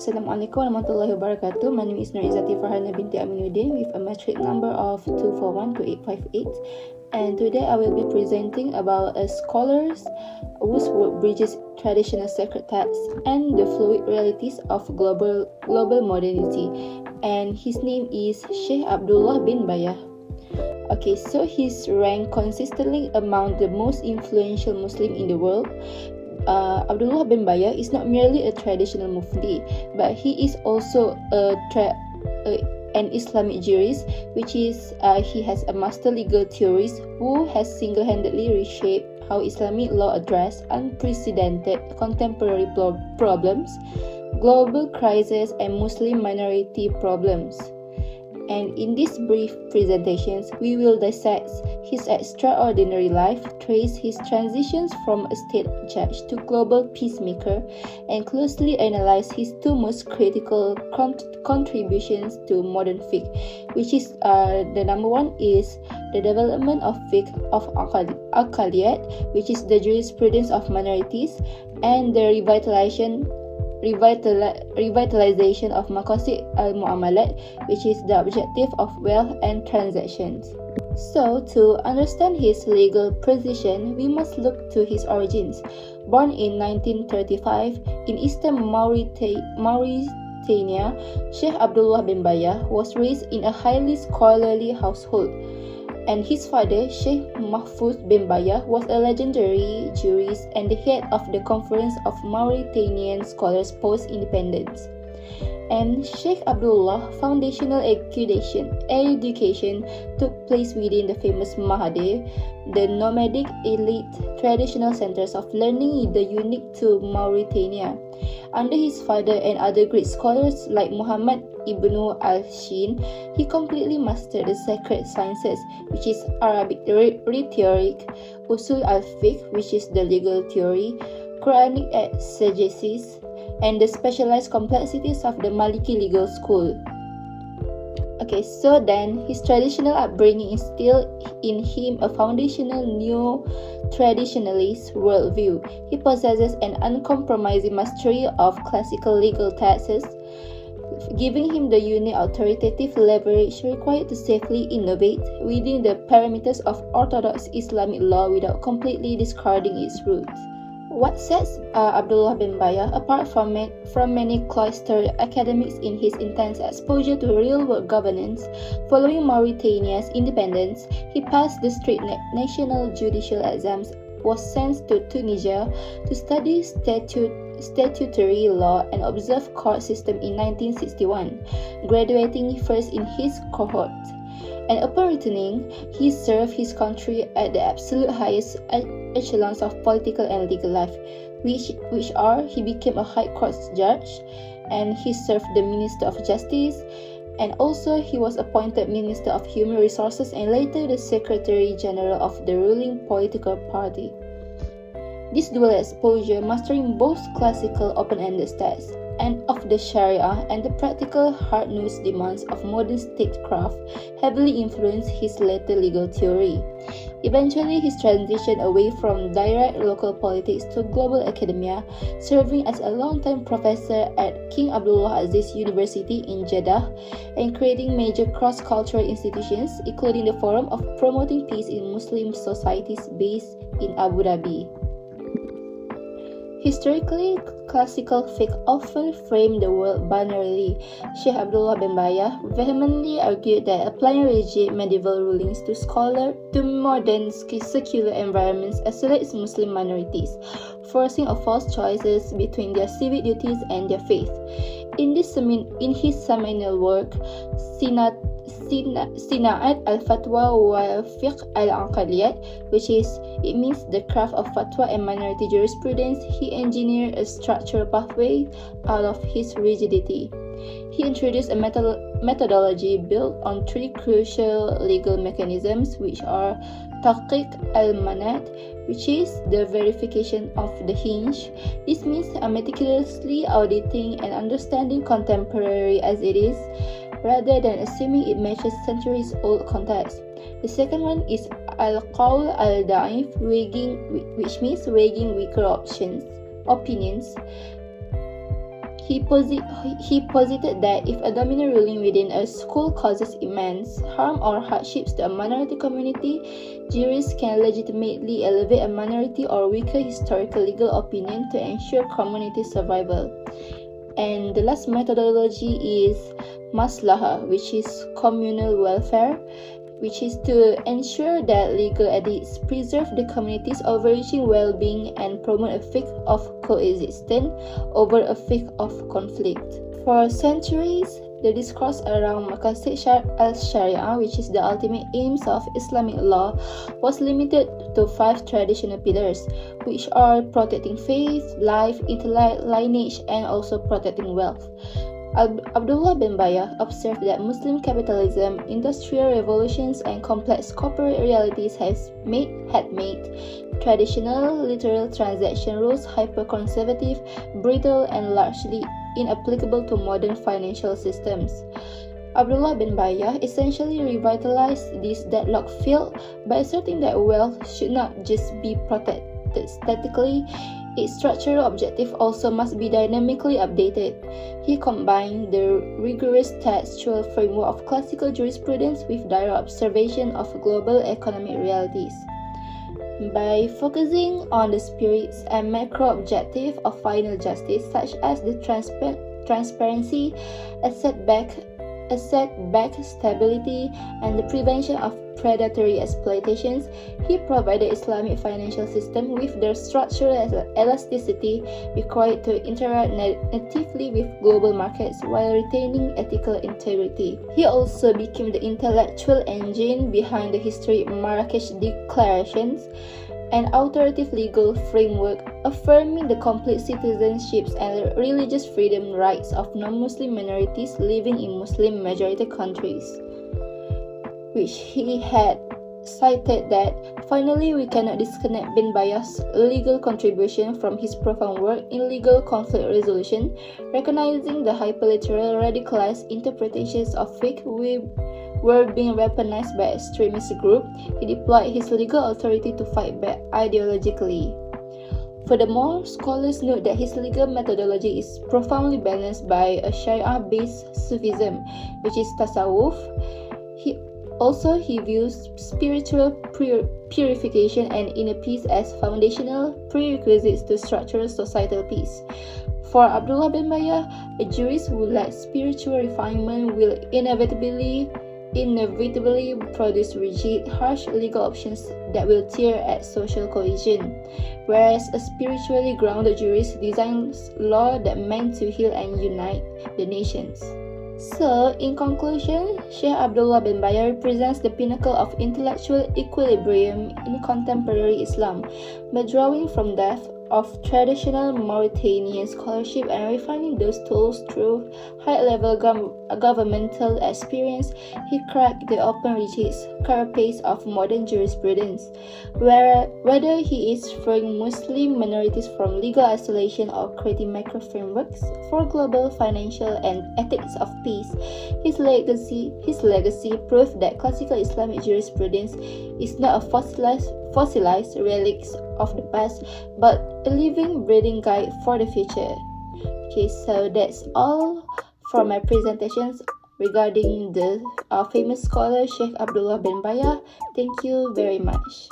Assalamualaikum warahmatullahi wabarakatuh. My name is Nur Izzati Farhana binti Aminuddin with a metric number of 2412858, and today I will be presenting about a scholar whose work bridges traditional sacred texts and the fluid realities of global modernity, and his name is Syeikh Abdullah bin Bayyah. Okay, so he's ranked consistently among the most influential Muslim in the world. Abdullah bin Bayyah is not merely a traditional mufti, but he is also an Islamic jurist, which is he has a master legal theorist who has single-handedly reshaped how Islamic law address unprecedented contemporary problems, global crises, and Muslim minority problems. And in these brief presentations, we will dissect his extraordinary life, trace his transitions from a state judge to global peacemaker, and closely analyze his two most critical contributions to modern fiqh, which is the number one is the development of fiqh of aqaliyat, which is the jurisprudence of minorities, and the revitalization of maqasid al-mu'amalat, which is the objective of wealth and transactions. So, to understand his legal position, we must look to his origins. Born in 1935 in eastern Mauritania, Syeikh Abdullah bin Bayyah was raised in a highly scholarly household, and his father, Sheikh Mahfuz bin Bayyah, was a legendary jurist and the head of the Conference of Mauritanian Scholars post-independence. And Sheikh Abdullah foundational education took place within the famous Mahadir, the nomadic elite traditional centers of learning unique to Mauritania. Under his father and other great scholars like Muhammad ibn al-Shin, he completely mastered the sacred sciences, which is Arabic rhetoric, Usul al-Fiqh, which is the legal theory, Quranic exegesis, and the specialized complexities of the Maliki legal school. Okay, so then his traditional upbringing instilled in him a foundational neo-traditionalist worldview. He possesses an uncompromising mastery of classical legal texts, giving him the unique authoritative leverage required to safely innovate within the parameters of orthodox Islamic law without completely discarding its roots. What sets Abdullah bin Bayyah apart from many cloistered academics in his intense exposure to real-world governance? Following Mauritania's independence, he passed the strict national judicial exams, was sent to Tunisia to study statutory law and observe court system in 1961, graduating first in his cohort. And upon returning, he served his country at the absolute highest echelons of political and legal life, which are he became a high court judge, and he served the Minister of Justice, and also he was appointed Minister of Human Resources and later the Secretary General of the ruling political party. This dual exposure, mastering both classical open-ended texts and of the Sharia and the practical hard-nosed demands of modern statecraft, heavily influenced his later legal theory. Eventually, his transition away from direct local politics to global academia, serving as a long-time professor at King Abdullah Aziz University in Jeddah, and creating major cross-cultural institutions, including the Forum of Promoting Peace in Muslim Societies based in Abu Dhabi. Historically, classical fiqh often framed the world binarily. Syeikh Abdullah bin Bayyah vehemently argued that applying rigid medieval rulings to modern secular environments isolates Muslim minorities, forcing a false choices between their civic duties and their faith. In his seminal work, Sina'at al-Fatwa wa Fiqh al-Aqaliyat, it means the craft of fatwa and minority jurisprudence, he engineered a structural pathway out of his rigidity. He introduced a methodology built on three crucial legal mechanisms, which are Tahqiq al-Manat, which is the verification of the hinge. This means meticulously auditing and understanding contemporary as it is, rather than assuming it matches centuries-old context. The second one is al-qawl al-da'if, which means weighing weaker opinions. He posited that if a dominant ruling within a school causes immense harm or hardships to a minority community, jurists can legitimately elevate a minority or weaker historical legal opinion to ensure community survival. And the last methodology is maslahah, which is communal welfare, which is to ensure that legal edicts preserve the community's overreaching well-being and promote a faith of coexistence over a faith of conflict. For centuries, the discourse around maqasid al-Sharia, which is the ultimate aims of Islamic law, was limited to 5 traditional pillars, which are protecting faith, life, intellect, lineage, and also protecting wealth. Abdullah bin Bayyah observed that Muslim capitalism, industrial revolutions, and complex corporate realities had made traditional literal transaction rules hyper-conservative, brittle, and largely inapplicable to modern financial systems. Abdullah bin Bayyah essentially revitalized this deadlocked field by asserting that wealth should not just be protected statically, its structural objective also must be dynamically updated. He combined the rigorous textual framework of classical jurisprudence with direct observation of global economic realities. By focusing on the spirits and macro objective of final justice, such as the transparency, asset-backed stability, and the prevention of predatory exploitations, he provided Islamic financial system with the structural elasticity required to interact natively with global markets while retaining ethical integrity. He also became the intellectual engine behind the historic Marrakesh Declarations, an authoritative legal framework affirming the complete citizenships and religious freedom rights of non-Muslim minorities living in Muslim-majority countries, which he had cited that, finally, we cannot disconnect bin Bayyah's legal contribution from his profound work in legal conflict resolution, recognizing the hyperliteral radicalized interpretations of fiqh were being weaponized by extremist groups. He deployed his legal authority to fight back ideologically. Furthermore, scholars note that his legal methodology is profoundly balanced by a Sharia-based Sufism, which is tasawwuf. He views spiritual purification and inner peace as foundational prerequisites to structural societal peace. For Abdullah bin Bayyah, a jurist who lacks spiritual refinement will inevitably produce rigid, harsh legal options that will tear at social cohesion, whereas a spiritually grounded jurist designs law that meant to heal and unite the nations. So, in conclusion, Sheikh Abdullah bin Bayyah represents the pinnacle of intellectual equilibrium in contemporary Islam, by drawing from depth of traditional Mauritanian scholarship and refining those tools through high-level governmental experience. He cracked the open rigid carapace of modern jurisprudence. Whether he is freeing Muslim minorities from legal isolation or creating macro frameworks for global financial and ethics of peace, his legacy proved that classical Islamic jurisprudence is not a fossilized relics of the past, but a living, breathing guide for the future. Okay, so that's all for my presentations regarding the famous scholar Sheikh Abdullah bin Bayyah. Thank you very much.